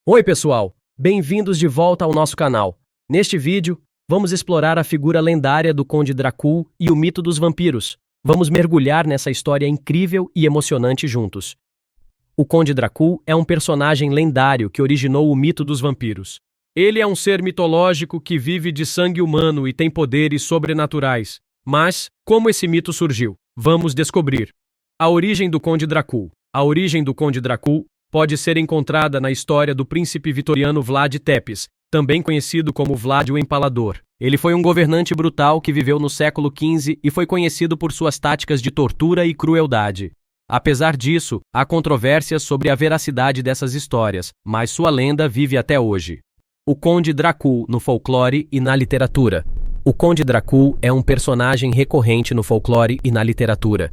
Oi, pessoal! Bem-vindos de volta ao nosso canal. Neste vídeo, vamos explorar a figura lendária do Conde Drácula e o mito dos vampiros. Vamos mergulhar nessa história incrível e emocionante juntos. O Conde Drácula é um personagem lendário que originou o mito dos vampiros. Ele é um ser mitológico que vive de sangue humano e tem poderes sobrenaturais. Mas, como esse mito surgiu? Vamos descobrir. A origem do Conde Drácula. A origem do Conde Drácula pode ser encontrada na história do príncipe vitoriano Vlad Tepes, também conhecido como Vlad o Empalador. Ele foi um governante brutal que viveu no século XV e foi conhecido por suas táticas de tortura e crueldade. Apesar disso, há controvérsias sobre a veracidade dessas histórias, mas sua lenda vive até hoje. O Conde Drácula no folclore e na literatura. O Conde Drácula é um personagem recorrente no folclore e na literatura.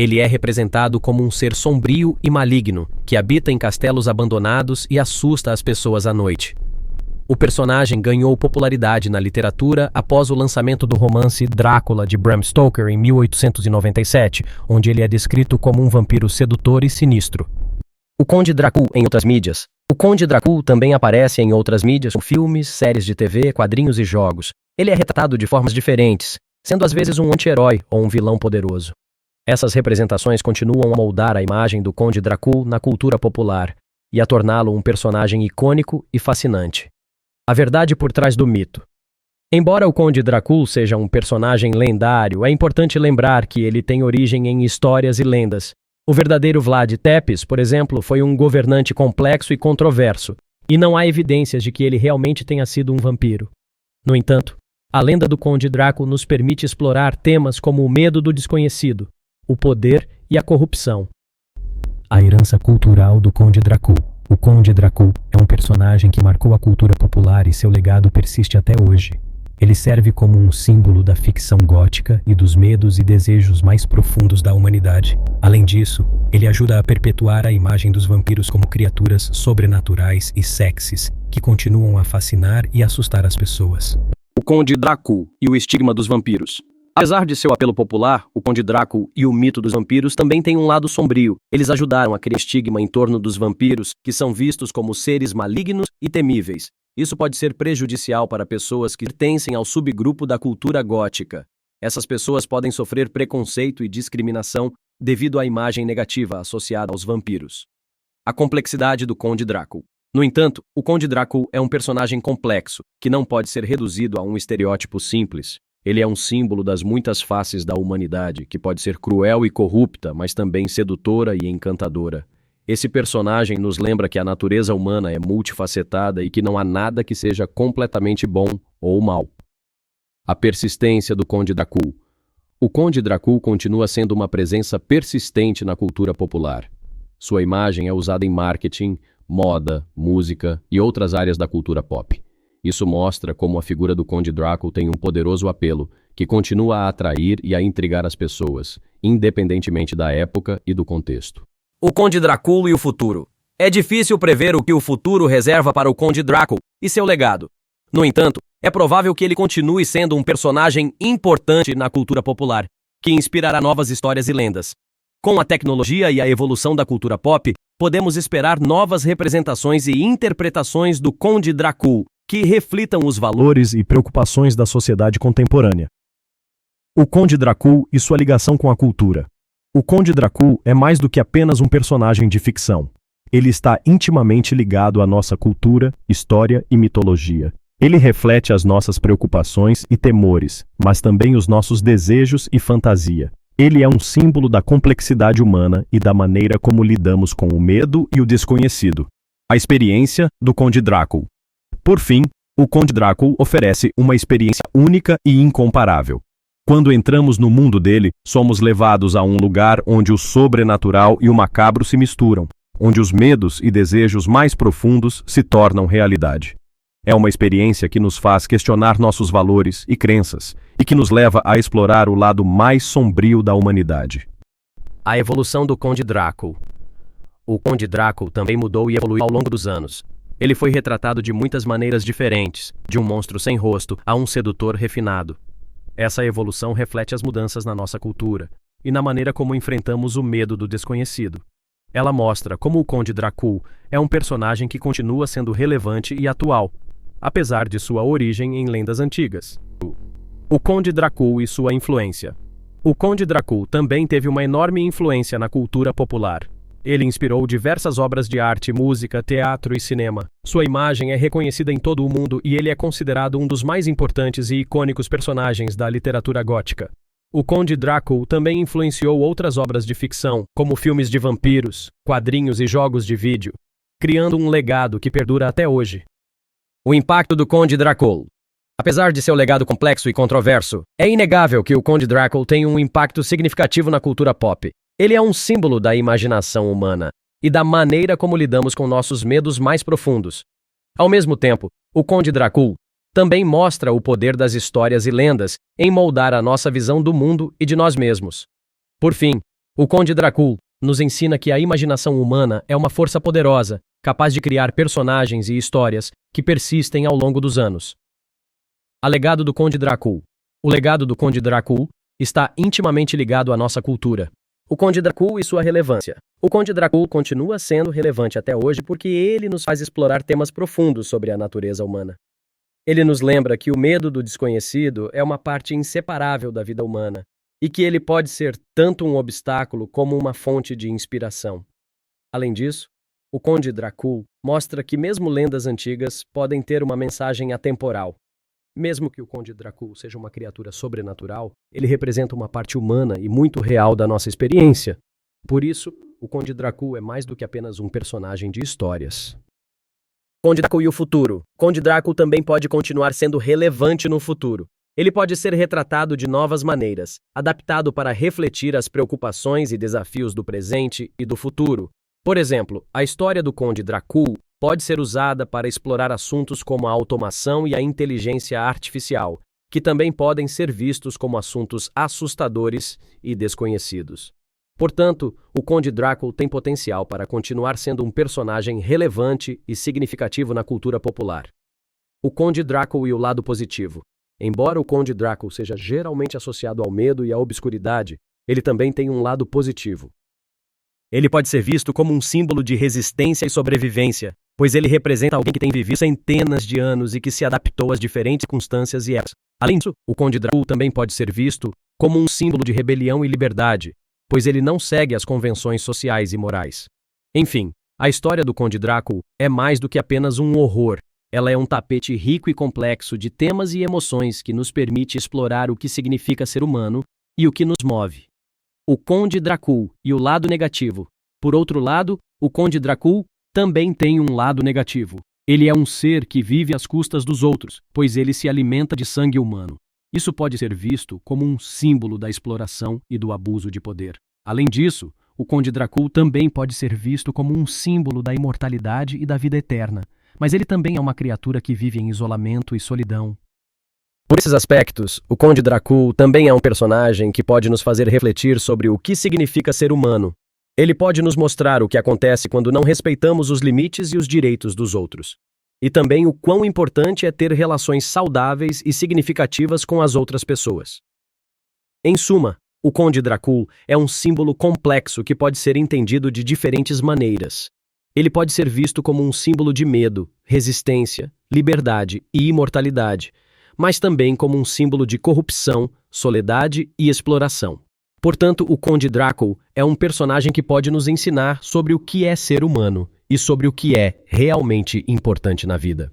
Ele é representado como um ser sombrio e maligno, que habita em castelos abandonados e assusta as pessoas à noite. O personagem ganhou popularidade na literatura após o lançamento do romance Drácula de Bram Stoker em 1897, onde ele é descrito como um vampiro sedutor e sinistro. O Conde Drácula em outras mídias. O Conde Drácula também aparece em outras mídias, como filmes, séries de TV, quadrinhos e jogos. Ele é retratado de formas diferentes, sendo às vezes um anti-herói ou um vilão poderoso. Essas representações continuam a moldar a imagem do Conde Drácula na cultura popular e a torná-lo um personagem icônico e fascinante. A verdade por trás do mito. Embora o Conde Drácula seja um personagem lendário, é importante lembrar que ele tem origem em histórias e lendas. O verdadeiro Vlad Tepes, por exemplo, foi um governante complexo e controverso, e não há evidências de que ele realmente tenha sido um vampiro. No entanto, a lenda do Conde Drácula nos permite explorar temas como o medo do desconhecido, o poder e a corrupção. A herança cultural do Conde Drácula. O Conde Drácula é um personagem que marcou a cultura popular e seu legado persiste até hoje. Ele serve como um símbolo da ficção gótica e dos medos e desejos mais profundos da humanidade. Além disso, ele ajuda a perpetuar a imagem dos vampiros como criaturas sobrenaturais e sexys, que continuam a fascinar e assustar as pessoas. O Conde Drácula e o estigma dos vampiros. Apesar de seu apelo popular, o Conde Drácula e o mito dos vampiros também têm um lado sombrio. Eles ajudaram a criar estigma em torno dos vampiros, que são vistos como seres malignos e temíveis. Isso pode ser prejudicial para pessoas que pertencem ao subgrupo da cultura gótica. Essas pessoas podem sofrer preconceito e discriminação devido à imagem negativa associada aos vampiros. A complexidade do Conde Drácula. No entanto, o Conde Drácula é um personagem complexo, que não pode ser reduzido a um estereótipo simples. Ele é um símbolo das muitas faces da humanidade, que pode ser cruel e corrupta, mas também sedutora e encantadora. Esse personagem nos lembra que a natureza humana é multifacetada e que não há nada que seja completamente bom ou mal. A persistência do Conde Drácula. O Conde Drácula continua sendo uma presença persistente na cultura popular. Sua imagem é usada em marketing, moda, música e outras áreas da cultura pop. Isso mostra como a figura do Conde Drácula tem um poderoso apelo, que continua a atrair e a intrigar as pessoas, independentemente da época e do contexto. O Conde Drácula e o futuro. É difícil prever o que o futuro reserva para o Conde Drácula e seu legado. No entanto, é provável que ele continue sendo um personagem importante na cultura popular, que inspirará novas histórias e lendas. Com a tecnologia e a evolução da cultura pop, podemos esperar novas representações e interpretações do Conde Drácula, que reflitam os valores e preocupações da sociedade contemporânea. O Conde Drácula e sua ligação com a cultura. O Conde Drácula é mais do que apenas um personagem de ficção. Ele está intimamente ligado à nossa cultura, história e mitologia. Ele reflete as nossas preocupações e temores, mas também os nossos desejos e fantasia. Ele é um símbolo da complexidade humana e da maneira como lidamos com o medo e o desconhecido. A experiência do Conde Drácula. Por fim, o Conde Drácula oferece uma experiência única e incomparável. Quando entramos no mundo dele, somos levados a um lugar onde o sobrenatural e o macabro se misturam, onde os medos e desejos mais profundos se tornam realidade. É uma experiência que nos faz questionar nossos valores e crenças e que nos leva a explorar o lado mais sombrio da humanidade. A evolução do Conde Drácula. O Conde Drácula também mudou e evoluiu ao longo dos anos. Ele foi retratado de muitas maneiras diferentes, de um monstro sem rosto a um sedutor refinado. Essa evolução reflete as mudanças na nossa cultura e na maneira como enfrentamos o medo do desconhecido. Ela mostra como o Conde Drácula é um personagem que continua sendo relevante e atual, apesar de sua origem em lendas antigas. O Conde Drácula e sua influência. O Conde Drácula também teve uma enorme influência na cultura popular. Ele inspirou diversas obras de arte, música, teatro e cinema. Sua imagem é reconhecida em todo o mundo e ele é considerado um dos mais importantes e icônicos personagens da literatura gótica. O Conde Drácula também influenciou outras obras de ficção, como filmes de vampiros, quadrinhos e jogos de vídeo, criando um legado que perdura até hoje. O impacto do Conde Drácula. Apesar de seu legado complexo e controverso, é inegável que o Conde Drácula tem um impacto significativo na cultura pop. Ele é um símbolo da imaginação humana e da maneira como lidamos com nossos medos mais profundos. Ao mesmo tempo, o Conde Drácula também mostra o poder das histórias e lendas em moldar a nossa visão do mundo e de nós mesmos. Por fim, o Conde Drácula nos ensina que a imaginação humana é uma força poderosa, capaz de criar personagens e histórias que persistem ao longo dos anos. O legado do Conde Drácula. O legado do Conde Drácula está intimamente ligado à nossa cultura. O Conde Drácula e sua relevância. O Conde Drácula continua sendo relevante até hoje porque ele nos faz explorar temas profundos sobre a natureza humana. Ele nos lembra que o medo do desconhecido é uma parte inseparável da vida humana e que ele pode ser tanto um obstáculo como uma fonte de inspiração. Além disso, o Conde Drácula mostra que mesmo lendas antigas podem ter uma mensagem atemporal. Mesmo que o Conde Drácula seja uma criatura sobrenatural, ele representa uma parte humana e muito real da nossa experiência. Por isso, o Conde Drácula é mais do que apenas um personagem de histórias. Conde Drácula e o futuro. Conde Drácula também pode continuar sendo relevante no futuro. Ele pode ser retratado de novas maneiras, adaptado para refletir as preocupações e desafios do presente e do futuro. Por exemplo, a história do Conde Drácula pode ser usada para explorar assuntos como a automação e a inteligência artificial, que também podem ser vistos como assuntos assustadores e desconhecidos. Portanto, o Conde Drácula tem potencial para continuar sendo um personagem relevante e significativo na cultura popular. O Conde Drácula e o lado positivo. Embora o Conde Drácula seja geralmente associado ao medo e à obscuridade, ele também tem um lado positivo. Ele pode ser visto como um símbolo de resistência e sobrevivência, pois ele representa alguém que tem vivido centenas de anos e que se adaptou às diferentes circunstâncias e épocas. Além disso, o Conde Drácula também pode ser visto como um símbolo de rebelião e liberdade, pois ele não segue as convenções sociais e morais. Enfim, a história do Conde Drácula é mais do que apenas um horror. Ela é um tapete rico e complexo de temas e emoções que nos permite explorar o que significa ser humano e o que nos move. O Conde Drácula e o lado negativo. Por outro lado, o Conde Drácula também tem um lado negativo. Ele é um ser que vive às custas dos outros, pois ele se alimenta de sangue humano. Isso pode ser visto como um símbolo da exploração e do abuso de poder. Além disso, o Conde Drácula também pode ser visto como um símbolo da imortalidade e da vida eterna, mas ele também é uma criatura que vive em isolamento e solidão. Por esses aspectos, o Conde Drácula também é um personagem que pode nos fazer refletir sobre o que significa ser humano. Ele pode nos mostrar o que acontece quando não respeitamos os limites e os direitos dos outros. E também o quão importante é ter relações saudáveis e significativas com as outras pessoas. Em suma, o Conde Drácula é um símbolo complexo que pode ser entendido de diferentes maneiras. Ele pode ser visto como um símbolo de medo, resistência, liberdade e imortalidade, mas também como um símbolo de corrupção, soledade e exploração. Portanto, o Conde Drácula é um personagem que pode nos ensinar sobre o que é ser humano e sobre o que é realmente importante na vida.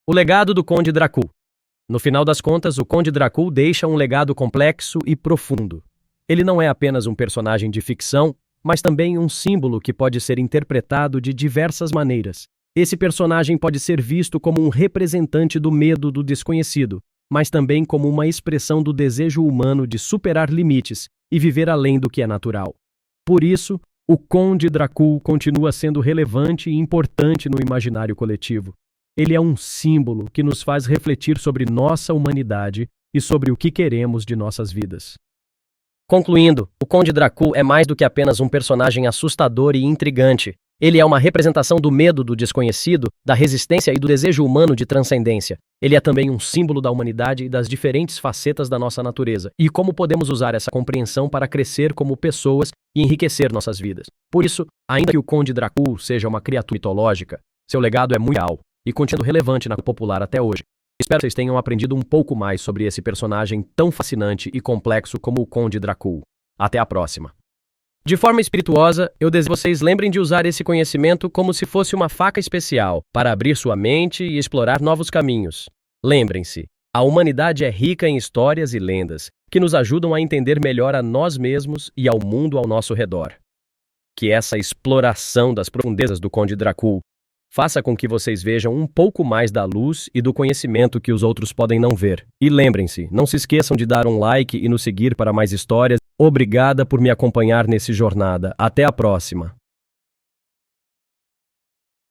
O legado do Conde Drácula. No final das contas, o Conde Drácula deixa um legado complexo e profundo. Ele não é apenas um personagem de ficção, mas também um símbolo que pode ser interpretado de diversas maneiras. Esse personagem pode ser visto como um representante do medo do desconhecido, mas também como uma expressão do desejo humano de superar limites e viver além do que é natural. Por isso, o Conde Drácula continua sendo relevante e importante no imaginário coletivo. Ele é um símbolo que nos faz refletir sobre nossa humanidade e sobre o que queremos de nossas vidas. Concluindo, o Conde Drácula é mais do que apenas um personagem assustador e intrigante. Ele é uma representação do medo do desconhecido, da resistência e do desejo humano de transcendência. Ele é também um símbolo da humanidade e das diferentes facetas da nossa natureza, e como podemos usar essa compreensão para crescer como pessoas e enriquecer nossas vidas. Por isso, ainda que o Conde Drácula seja uma criatura mitológica, seu legado é muito real e continua relevante na cultura popular até hoje. Espero que vocês tenham aprendido um pouco mais sobre esse personagem tão fascinante e complexo como o Conde Drácula. Até a próxima! De forma espirituosa, eu desejo que vocês lembrem de usar esse conhecimento como se fosse uma faca especial para abrir sua mente e explorar novos caminhos. Lembrem-se, a humanidade é rica em histórias e lendas que nos ajudam a entender melhor a nós mesmos e ao mundo ao nosso redor. Que essa exploração das profundezas do Conde Drácula faça com que vocês vejam um pouco mais da luz e do conhecimento que os outros podem não ver. E lembrem-se, não se esqueçam de dar um like e nos seguir para mais histórias. Obrigada por me acompanhar nessa jornada. Até a próxima!